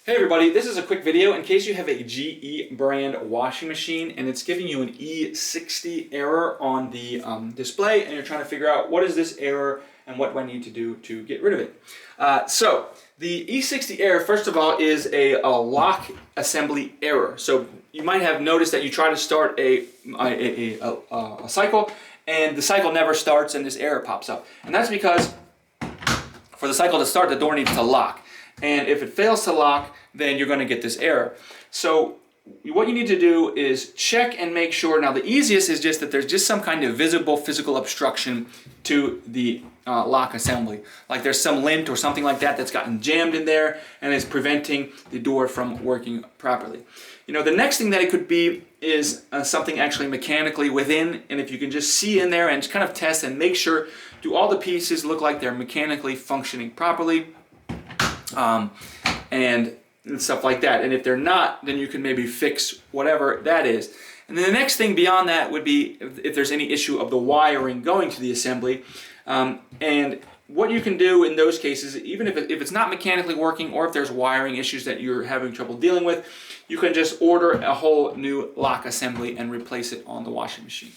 Hey everybody, this is a quick video in case you have a GE brand washing machine and it's giving you an E60 error on the display and you're trying to figure out what is this error and what do I need to do to get rid of it. So the E60 error, first of all, is a lock assembly error. So you might have noticed that you try to start a cycle and the cycle never starts and this error pops up. And that's because for the cycle to start, the door needs to lock. And if it fails to lock, then you're going to get this error. So what you need to do is check and make sure. Now the easiest is just that there's just some kind of visible physical obstruction to the lock assembly. Like there's some lint or something like that that's gotten jammed in there and is preventing the door from working properly. You know, the next thing that it could be is something actually mechanically within, and if you can just see in there and just kind of test and make sure, do all the pieces look like they're mechanically functioning properly? And stuff like that. And if they're not, then you can maybe fix whatever that is. And then the next thing beyond that would be if there's any issue of the wiring going to the assembly. And what you can do in those cases, even if it's not mechanically working or if there's wiring issues that you're having trouble dealing with, you can just order a whole new lock assembly and replace it on the washing machine.